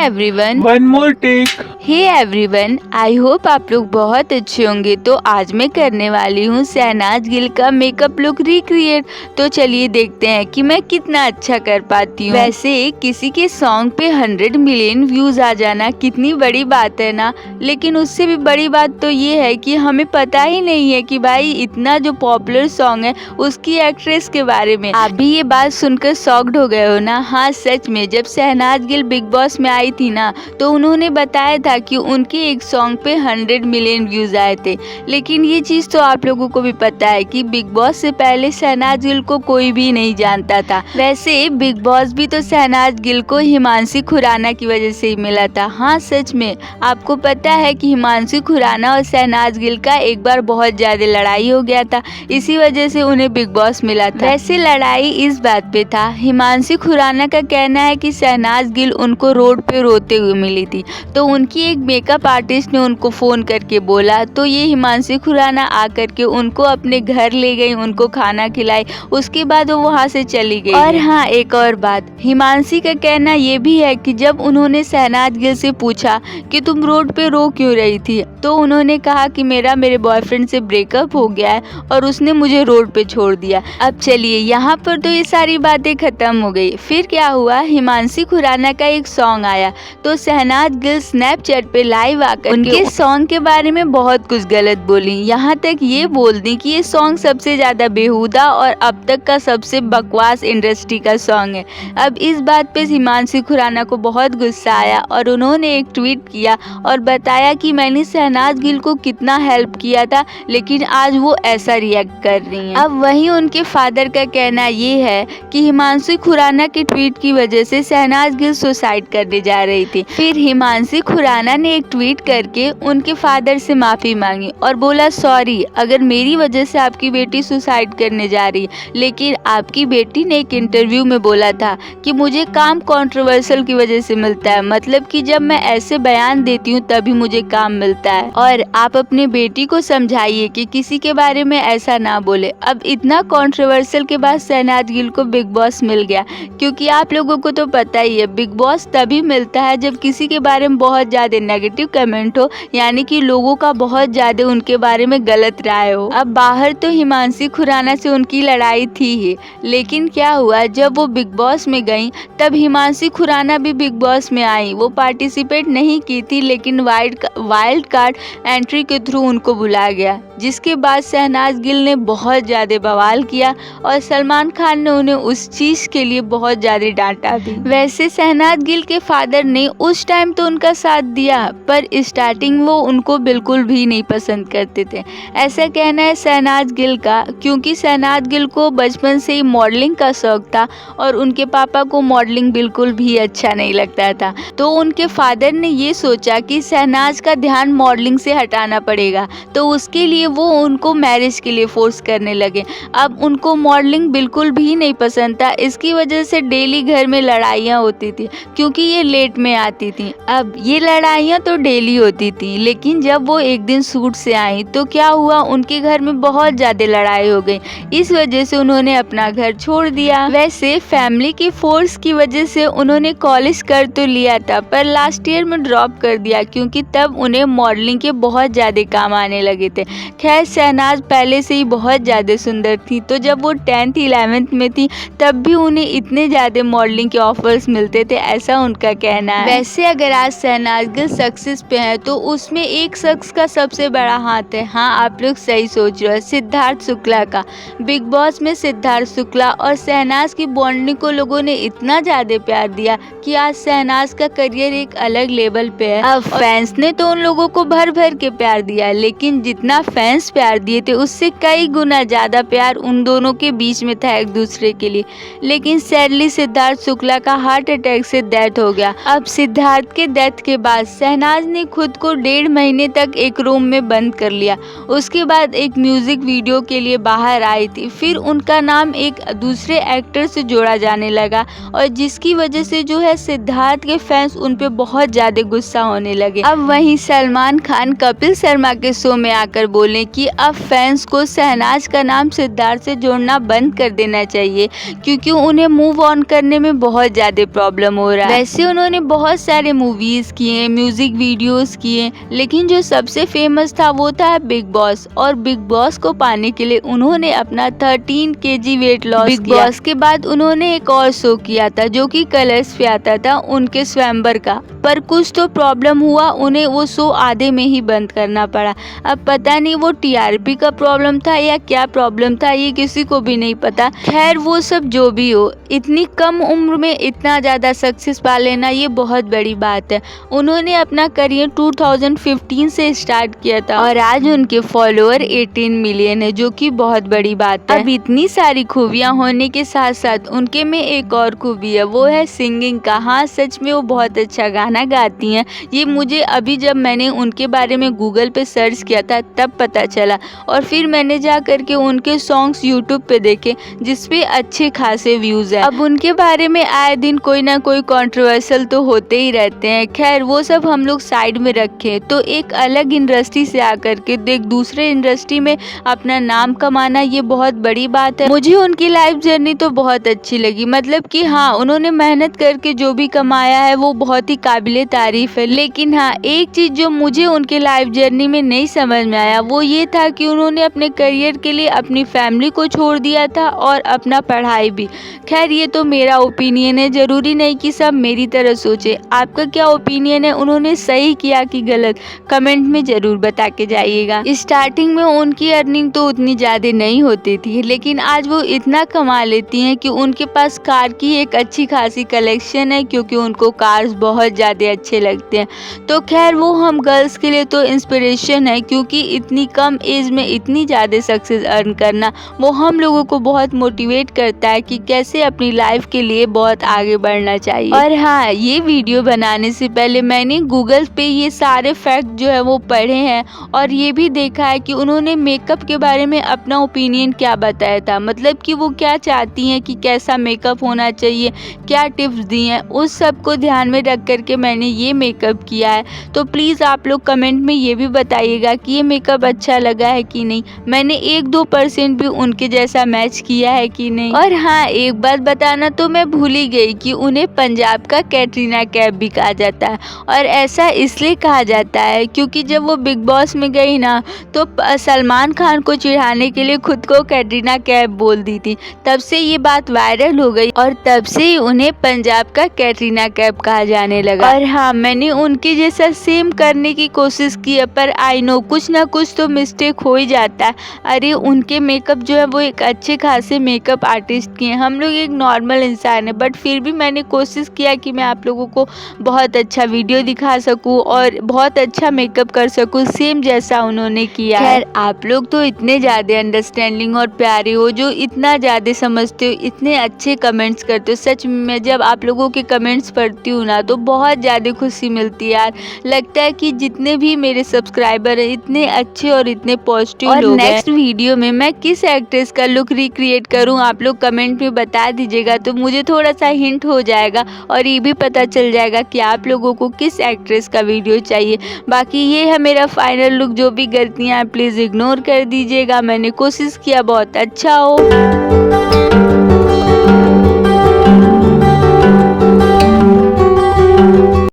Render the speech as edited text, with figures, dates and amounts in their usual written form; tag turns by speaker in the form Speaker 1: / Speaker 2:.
Speaker 1: Everyone.
Speaker 2: One more take.
Speaker 1: Hey everyone, I hope आप लोग बहुत अच्छे होंगे। तो आज मैं करने वाली हूँ शहनाज गिल का मेकअप लुक रिक्रिएट। तो चलिए देखते हैं कि मैं कितना अच्छा कर पाती हूँ। वैसे किसी के सॉन्ग पे 100 मिलियन व्यूज आ जाना कितनी बड़ी बात है ना, लेकिन उससे भी बड़ी बात तो ये है कि हमें पता ही नहीं है कि भाई इतना जो पॉपुलर सॉन्ग है उसकी एक्ट्रेस के बारे में। आप भी ये बात सुनकर शॉक्ड हो गए हो ना? हाँ सच में, जब शहनाज गिल बिग बॉस में आई थी ना तो उन्होंने बताया था कि उनके एक सॉन्ग पे 100 मिलियन व्यूज आए थे। लेकिन ये चीज तो आप लोगों को भी पता है कि बिग बॉस से पहले शहनाज गिल को कोई भी नहीं जानता था। वैसे बिग बॉस भी तो शहनाज गिल को हिमांशी खुराना की वजह से ही मिला था। हाँ सच में, आपको पता है कि हिमांशी खुराना और शहनाज गिल का एक बार बहुत ज्यादा लड़ाई हो गया था, इसी वजह से उन्हें बिग बॉस मिला था। वैसे लड़ाई इस बात पे था, हिमांशी खुराना का कहना है कि शहनाज गिल उनको रोड पे रोते हुए मिली थी, तो उनकी एक मेकअप आर्टिस्ट ने उनको फोन करके बोला, तो ये हिमांशी खुराना आकर के उनको अपने घर ले गई, उनको खाना खिलाई, उसके बाद वो वहाँ से चली गई। और हाँ एक और बात, हिमांशी का कहना ये भी है कि जब उन्होंने शहनाज गिल से पूछा कि तुम रोड पे रो क्यों रही थी, तो उन्होंने कहा कि मेरे बॉयफ्रेंड से ब्रेकअप हो गया है और उसने मुझे रोड पे छोड़ दिया। अब चलिए यहाँ पर तो ये सारी बातें खत्म हो गई। फिर क्या हुआ, हिमांशी खुराना का एक सॉन्ग आया तो शहनाज गिल स्नैपचैट पे लाइव आकर उनके सॉन्ग के बारे में बहुत कुछ गलत बोली। यहाँ तक ये बोल दी कि ये सॉन्ग सबसे ज्यादा बेहुदा और अब तक का सबसे बकवास इंडस्ट्री का सॉन्ग है। अब इस बात पे हिमांशी खुराना को बहुत गुस्सा आया और उन्होंने एक ट्वीट किया और बताया कि मैंने शहनाज गिल को कितना हेल्प किया था, लेकिन आज वो ऐसा रिएक्ट कर रही हैं। अब वहीं उनके फादर का कहना ये है कि हिमांशी खुराना के ट्वीट की वजह से शहनाज गिल सुसाइड करने जा रही थी। फिर हिमांशी खुराना ने एक ट्वीट करके उनके फादर से माफी मांगी और बोला, सॉरी अगर मेरी वजह से आपकी बेटी सुसाइड करने जा रही है, लेकिन आपकी बेटी ने एक इंटरव्यू में बोला था कि मुझे काम कंट्रोवर्शियल की वजह से मिलता है, मतलब कि जब मैं ऐसे बयान देती हूँ तभी मुझे काम मिलता है। और आप अपने बेटी को समझाइए कि किसी के बारे में ऐसा ना बोले। अब इतना कंट्रोवर्शियल के बाद शहनाज गिल को बिग बॉस मिल गया, क्योंकि आप लोगों को तो पता ही है बिग बॉस तभी मिलता है जब किसी के बारे में बहुत ज्यादा नेगेटिव कमेंट हो, यानी कि लोगों का बहुत ज्यादा उनके बारे में गलत राय हो। अब बाहर तो हिमांशी खुराना से उनकी लड़ाई थी ही, लेकिन क्या हुआ जब वो बिग बॉस में गई तब हिमांशी खुराना भी बिग बॉस में आई। वो पार्टिसिपेट नहीं की थी, लेकिन वाइल्ड कार्ड एंट्री के थ्रू उनको बुलाया गया, जिसके बाद शहनाज गिल ने बहुत ज्यादा बवाल किया और सलमान खान ने उन्हें उस चीज के लिए बहुत ज्यादा डांटा भी। वैसे शहनाज गिल के फादर ने उस टाइम तो उनका साथ दिया, पर स्टार्टिंग वो उनको बिल्कुल भी नहीं पसंद करते थे, ऐसा कहना है शहनाज गिल का, क्योंकि शहनाज गिल को बचपन से ही मॉडलिंग का शौक था और उनके पापा को मॉडलिंग बिल्कुल भी अच्छा नहीं लगता था। तो उनके फादर ने ये सोचा कि शहनाज का ध्यान मॉडलिंग से हटाना पड़ेगा, तो उसके लिए वो उनको मैरिज के लिए फोर्स करने लगे। अब उनको मॉडलिंग बिल्कुल भी नहीं पसंद था, इसकी वजह से डेली घर में लड़ाइयाँ होती थी, क्योंकि ये लेट में आती थी। अब ये लड़ाइयाँ तो डेली होती थी, लेकिन जब वो एक दिन शूट से आई तो क्या हुआ, उनके घर में बहुत ज्यादा लड़ाई हो गई, इस वजह से उन्होंने अपना घर छोड़ दिया। वैसे फैमिली की फोर्स की वजह से उन्होंने कॉलेज कर तो लिया था, पर लास्ट ईयर में ड्रॉप कर दिया, क्योंकि तब उन्हें मॉडलिंग के बहुत ज्यादा काम आने लगे थे। खैर शहनाज पहले से ही बहुत ज्यादा सुंदर थी, तो जब वो 10th 11th में थी तब भी उन्हें इतने ज्यादा मॉडलिंग के ऑफर्स मिलते थे, ऐसा उनका कहना है। वैसे अगर आज शहनाज गिल सक्सेस पे है तो उसमें एक शख्स का सबसे बड़ा हाथ है। हाँ आप लोग सही सोच रहे हो, सिद्धार्थ शुक्ला का। बिग बॉस में सिद्धार्थ शुक्ला और शहनाज की बॉन्डिंग को लोगों ने इतना ज्यादा प्यार दिया कि आज शहनाज का करियर एक अलग लेवल पे है। अब फैंस ने तो उन लोगों को भर भर के प्यार दिया, लेकिन जितना फैंस प्यार दिए थे उससे कई गुना ज्यादा प्यार उन दोनों के बीच में था एक दूसरे के लिए। लेकिन सैडली सिद्धार्थ शुक्ला का हार्ट अटैक से डेथ हो गया। अब सिद्धार्थ के डेथ के बाद शहनाज ने खुद को 1.5 महीने तक एक रूम में बंद कर लिया। उसके बाद एक म्यूजिक वीडियो के लिए बाहर आई थी, फिर उनका नाम एक दूसरे एक्टर से जोड़ा जाने लगा, और जिसकी वजह से जो है सिद्धार्थ के फैंस उन पे बहुत ज्यादा गुस्सा होने लगे। अब वहीं सलमान खान कपिल शर्मा के शो में आकर बोले बोलें कि अब फैंस को शहनाज का नाम सिद्धार्थ से जोड़ना बंद कर देना चाहिए, क्योंकि उन्हें मूव ऑन करने में बहुत ज़्यादा प्रॉब्लम हो रहा है। वैसे उन्होंने बहुत सारे मूवीज़ किए, म्यूज़िक वीडियोस किए, लेकिन जो सबसे फेमस था वो था बिग बॉस। और बिग बॉस को पाने के लिए उन्होंने अपना 13 kg वेट लॉस किया। बिग बॉस के बाद उन्होंने एक और शो किया था जो कि कलर्स पे आता था, उनके स्वयंवर का, पर कुछ तो प्रॉब्लम हुआ, उन्हें वो शो आधे में ही बंद करना पड़ा। अब पता नहीं वो टीआरपी का प्रॉब्लम था या क्या प्रॉब्लम था, ये किसी को भी नहीं पता। खैर वो सब जो भी हो, इतनी कम उम्र में इतना ज़्यादा सक्सेस पा लेना ये बहुत बड़ी बात है। उन्होंने अपना करियर 2015 से स्टार्ट किया था और आज उनके फॉलोअर 18 मिलियन है, जो कि बहुत बड़ी बात है। अब इतनी सारी खूबियाँ होने के साथ साथ उनके में एक और खूबी है, वो है सिंगिंग का। हाँ, सच में वो बहुत अच्छा गाना गाती हैं। ये मुझे अभी जब मैंने उनके बारे में गूगल पे सर्च किया था तब पता चला, और फिर मैंने जा करके उनके सॉन्ग्स यूट्यूब पे देखे जिसपे अच्छे खासे व्यूज़ हैं। अब उनके बारे में आए दिन कोई ना कोई कंट्रोवर्शियल तो होते ही रहते हैं। खैर वो सब हम लोग साइड में रखें तो एक अलग इंडस्ट्री से आकर के एक दूसरे इंडस्ट्री में अपना नाम कमाना ये बहुत बड़ी बात है। मुझे उनकी लाइफ जर्नी तो बहुत अच्छी लगी, मतलब कि हाँ, उन्होंने मेहनत करके जो भी कमाया है वो बहुत ही काबिले तारीफ है। लेकिन हाँ, एक चीज़ जो मुझे उनके लाइफ जर्नी में नहीं समझ में आया वो ये था कि उन्होंने अपने करियर के लिए अपनी फैमिली को छोड़ दिया था और अपना पढ़ाई भी। खैर ये तो मेरा ओपिनियन है, ज़रूरी नहीं कि सब मेरी तरह सोचे। आपका क्या ओपिनियन है, उन्होंने सही किया कि गलत, कमेंट में ज़रूर बता के जाइएगा। स्टार्टिंग में उनकी अर्निंग तो उतनी ज़्यादा नहीं होती थी, लेकिन आज वो इतना कमा लेती हैं कि उनके पास कार की एक अच्छी खासी कलेक्शन है, क्योंकि उनको कार्स बहुत ज़्यादा अच्छे लगते हैं। तो खैर वो हम गर्ल्स के लिए तो इंस्पिरेशन है, क्योंकि इतनी कम एज में इतनी ज़्यादा सक्सेस अर्न करना वो हम लोगों को बहुत मोटिवेट करता है कि कैसे अपनी लाइफ के लिए बहुत आगे बढ़ना चाहिए। और हाँ, ये वीडियो बनाने से पहले मैंने गूगल पे ये सारे फैक्ट जो है वो पढ़े हैं और ये भी देखा है कि उन्होंने मेकअप के बारे में अपना ओपिनियन क्या बताया था, मतलब कि वो क्या चाहती हैं कि कैसा मेकअप होना चाहिए, क्या टिप्स दी हैं, उस सब को ध्यान में रख करके मैंने ये मेकअप किया है। तो प्लीज़ आप लोग कमेंट में ये भी बताइएगा कि ये मेकअप अच्छा लगा है कि नहीं, मैंने 1-2% भी उनके जैसा मैच किया है कि नहीं। और हाँ, एक बात बताना तो मैं भूल ही गई कि उन्हें पंजाब का कैटरीना कैफ भी कहा जाता है, और ऐसा इसलिए कहा जाता है क्योंकि जब वो बिग बॉस में गई ना तो सलमान खान को चिढ़ाने के लिए खुद को कैटरीना कैफ बोल दी थी। तब से ये बात वायरल हो गई और तब से ही उन्हें पंजाब का कैटरीना कैफ कहा जाने लगा। और हाँ, मैंने उनके जैसा सेम करने की कोशिश की है, पर आई नो कुछ ना कुछ तो मिस्टेक हो ही जाता है। अरे उनके मेकअप जो है वो एक अच्छे खासे मेकअप आर्टिस्ट के हैं, हम लोग एक नॉर्मल इंसान है, बट फिर भी मैंने कोशिश किया कि मैं आप लोगों को बहुत अच्छा वीडियो दिखा सकूं और बहुत अच्छा मेकअप कर सकूं सेम जैसा उन्होंने किया है। खैर आप लोग तो इतने ज़्यादा अंडरस्टैंडिंग और प्यारे हो, जो इतना ज़्यादा समझते हो, इतने अच्छे कमेंट्स करते हो। सच में जब आप लोगों के कमेंट्स पढ़ती हूँ ना तो बहुत ज़्यादा खुशी मिलती है यार। लगता है कि जितने भी मेरे सब्सक्राइबर हैं इतने अच्छे और इतने पॉजिटिव लोग हैं। नेक्स्ट वीडियो में मैं किस एक्ट्रेस का लुक रिक्रिएट करूं आप लोग कमेंट में बता दीजिएगा, तो मुझे थोड़ा सा हिंट हो जाएगा और ये भी पता चल जाएगा कि आप लोगों को किस एक्ट्रेस का वीडियो चाहिए। बाकी ये है मेरा फाइनल लुक, जो भी गलतियाँ प्लीज़ इग्नोर कर दीजिएगा, मैंने कोशिश किया बहुत अच्छा हो।